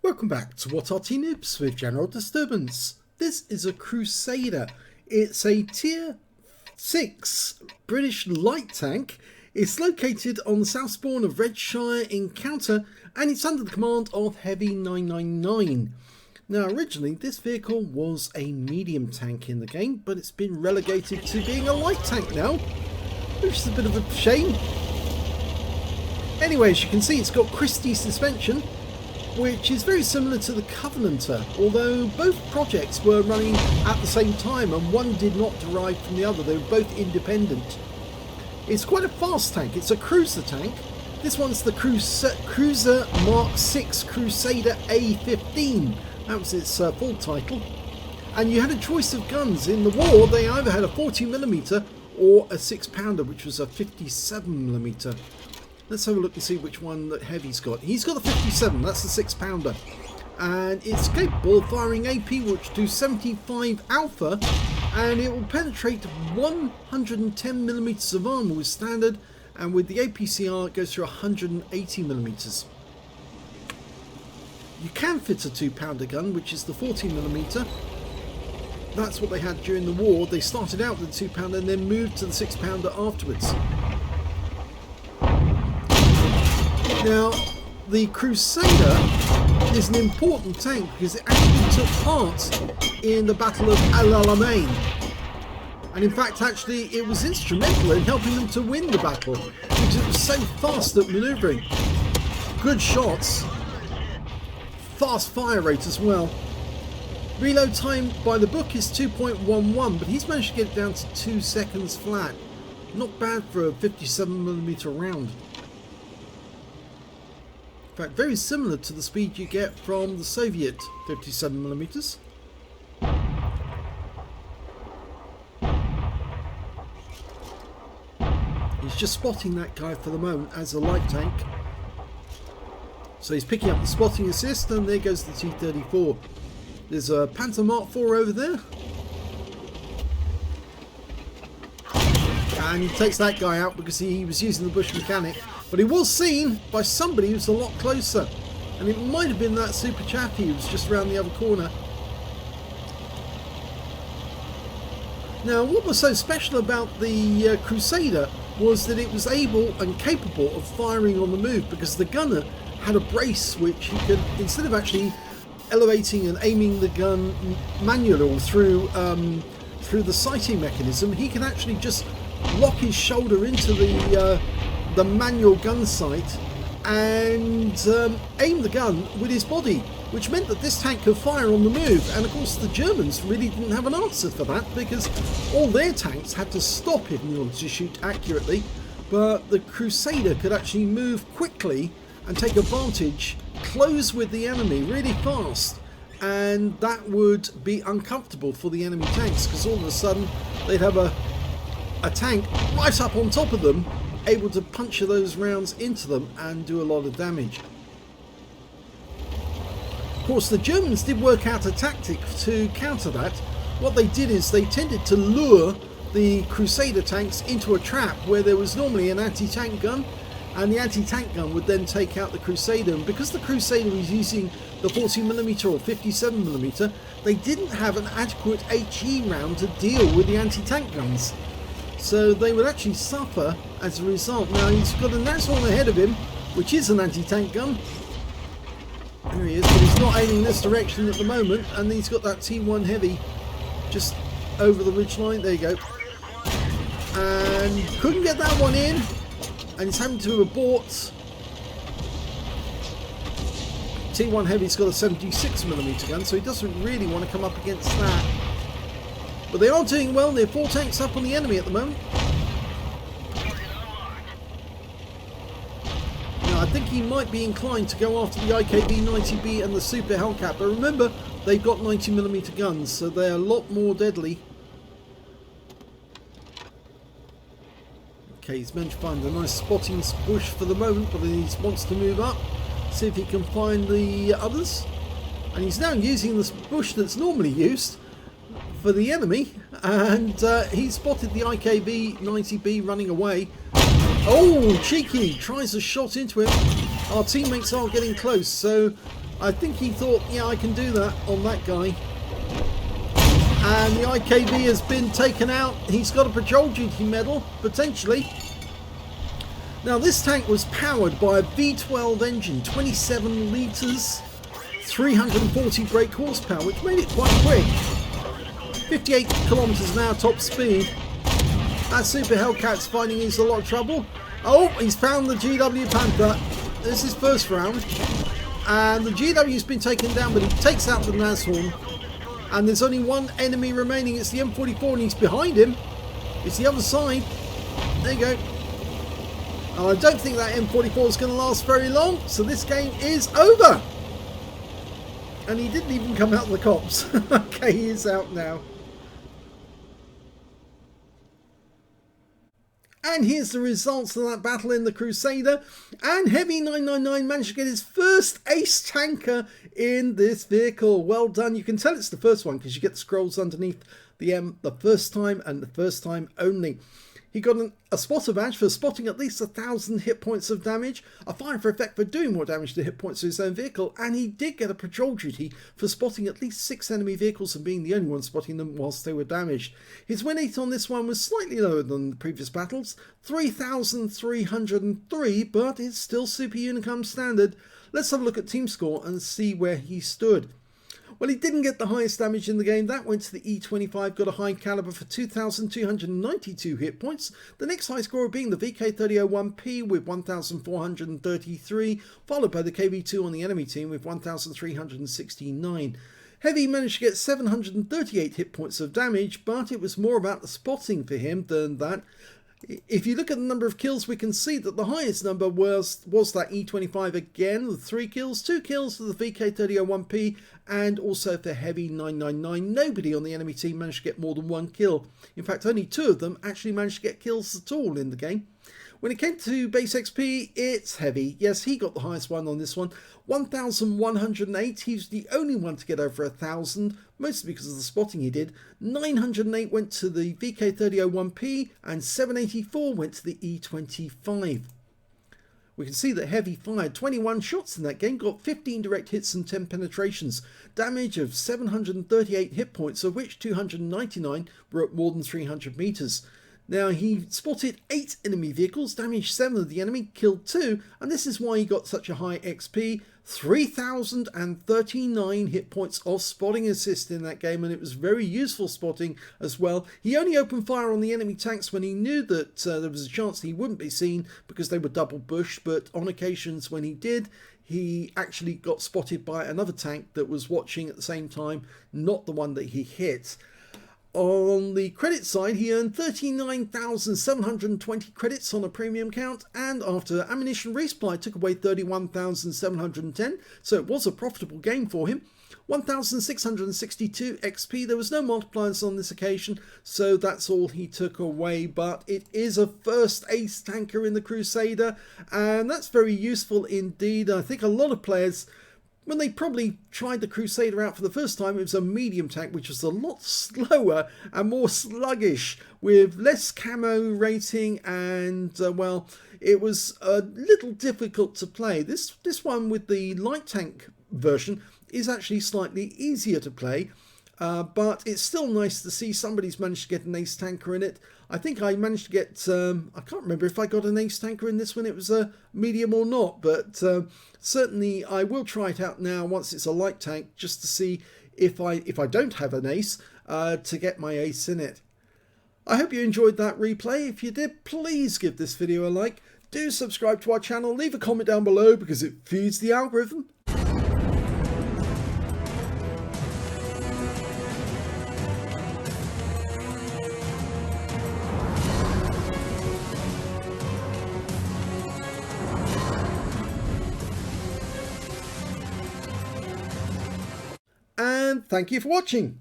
Welcome back to What Arty Noobs with General Disturbance. This is a Crusader. It's a tier 6 British light tank. It's located on the south spawn of Redshire in Counter, and it's under the command of heavy999. Now originally this vehicle was a medium tank in the game, but it's been relegated to being a light tank now, which is a bit of a shame. Anyway, as you can see, it's got Christie suspension, which is very similar to the Covenanter, although both projects were running at the same time and one did not derive from the other. They were both independent. It's quite a fast tank. It's a cruiser tank. This one's the Cruiser Mark 6 Crusader A15. That was its full title. And you had a choice of guns. In the war, they either had a 40mm or a 6-pounder, which was a 57mm. Let's have a look and see which one that Heavy's got. He's got the 57, that's the 6-pounder. And it's capable of firing AP, which do 75 alpha, and it will penetrate 110mm of armor with standard, and with the APCR it goes through 180mm. You can fit a 2-pounder gun, which is the 40mm. That's what they had during the war. They started out with the 2-pounder and then moved to the 6-pounder afterwards. Now, the Crusader is an important tank because it actually took part in the Battle of Aslains. And in fact, actually, it was instrumental in helping them to win the battle because it was so fast at manoeuvring. Good shots, fast fire rate as well. Reload time by the book is 2.11, but he's managed to get it down to 2 seconds flat. Not bad for a 57mm round. In fact, very similar to the speed you get from the Soviet 57mm. He's just spotting that guy for the moment as a light tank. So he's picking up the spotting assist, and there goes the T-34. There's a Panther Mark 4 over there. And he takes that guy out because he was using the bush mechanic. But he was seen by somebody who's a lot closer. And it might have been that super chappy who was just around the other corner. Now, what was so special about the Crusader was that it was able and capable of firing on the move, because the gunner had a brace which he could, instead of actually elevating and aiming the gun manually through the sighting mechanism, he could actually just lock his shoulder into the manual gun sight and aim the gun with his body, which meant that this tank could fire on the move. And of course the Germans really didn't have an answer for that, because all their tanks had to stop if you wanted to shoot accurately, but the Crusader could actually move quickly and take advantage, close with the enemy really fast, and that would be uncomfortable for the enemy tanks, because all of a sudden they'd have a tank right up on top of them, able to puncture those rounds into them and do a lot of damage. Of course, the Germans did work out a tactic to counter that. What they did is they tended to lure the Crusader tanks into a trap where there was normally an anti-tank gun, and the anti-tank gun would then take out the Crusader. And because the Crusader was using the 40mm or 57mm, they didn't have an adequate HE round to deal with the anti-tank guns. So they would actually suffer as a result. Now he's got a nice one ahead of him, which is an anti-tank gun. There he is, but he's not aiming this direction at the moment, and he's got that T1 Heavy just over the ridge line. There you go. And couldn't get that one in, and he's having to abort. T1 Heavy's got a 76mm gun, so he doesn't really want to come up against that. But they are doing well. They're 4 tanks up on the enemy at the moment. Now I think he might be inclined to go after the IKB-90B and the Super Hellcat, but remember, they've got 90mm guns, so they're a lot more deadly. Okay, he's managed to find a nice spotting bush for the moment, but he wants to move up, see if he can find the others. And he's now using this bush that's normally used for the enemy, and he spotted the IKB-90B running away. Oh, cheeky! Tries a shot into him. Our teammates are getting close, so I think he thought, yeah, I can do that on that guy. And the IKB has been taken out. He's got a patrol duty medal, potentially. Now this tank was powered by a V12 engine, 27 litres, 340 brake horsepower, which made it quite quick. 58 kilometres an hour top speed. That Super Hellcat's finding he's a lot of trouble. Oh, he's found the GW Panther. This is first round. And the GW's been taken down, but he takes out the Nashorn. And there's only one enemy remaining. It's the M44 and he's behind him. It's the other side. There you go. I don't think that M44 is going to last very long. So this game is over. And he didn't even come out of the cops. Okay, he is out now. And here's the results of that battle in the Crusader. And heavy999 managed to get his first ace tanker in this vehicle. Well done. You can tell it's the first one because you get the scrolls underneath the M the first time and the first time only. He got a spotter badge for spotting at least 1,000 hit points of damage, a fine for effect for doing more damage to hit points to his own vehicle, and he did get a patrol duty for spotting at least 6 enemy vehicles and being the only one spotting them whilst they were damaged. His win rate on this one was slightly lower than the previous battles, 3,303, but it's still Super Unicum standard. Let's have a look at team score and see where he stood. Well, he didn't get the highest damage in the game. That went to the E25, got a high caliber for 2,292 hit points. The next high scorer being the VK3001P with 1,433, followed by the KV2 on the enemy team with 1,369. Heavy managed to get 738 hit points of damage, but it was more about the spotting for him than that. If you look at the number of kills, we can see that the highest number was that E25 again, with 3 kills, 2 kills for the VK3001P and also for heavy999. Nobody on the enemy team managed to get more than 1 kill. In fact, only 2 of them actually managed to get kills at all in the game. When it came to base XP, it's Heavy. Yes, he got the highest one on this one. 1,108. He was the only one to get over 1,000, mostly because of the spotting he did. 908 went to the VK3001P and 784 went to the E25. We can see that Heavy fired 21 shots in that game, got 15 direct hits and 10 penetrations. Damage of 738 hit points, of which 299 were at more than 300 meters. Now, he spotted 8 enemy vehicles, damaged 7 of the enemy, killed 2, and this is why he got such a high XP. 3,039 hit points of spotting assist in that game, and it was very useful spotting as well. He only opened fire on the enemy tanks when he knew that there was a chance he wouldn't be seen because they were double bush, but on occasions when he did, he actually got spotted by another tank that was watching at the same time, not the one that he hit. On the credit side, he earned 39,720 credits on a premium count, and after ammunition resupply took away 31,710, so it was a profitable game for him. 1,662 XP, there was no multipliers on this occasion, so that's all he took away, but it is a first ace tanker in the Crusader, and that's very useful indeed. I think a lot of players, when they probably tried the Crusader out for the first time, it was a medium tank, which was a lot slower and more sluggish, with less camo rating, and well, it was a little difficult to play. This one with the light tank version is actually slightly easier to play, but it's still nice to see somebody's managed to get an ace tanker in it. I think I managed to get, I can't remember if I got an ace tanker in this one, it was a medium or not, but certainly I will try it out now once it's a light tank, just to see if I don't have an ace, to get my ace in it. I hope you enjoyed that replay. If you did, please give this video a like. Do subscribe to our channel, leave a comment down below because it feeds the algorithm. And thank you for watching.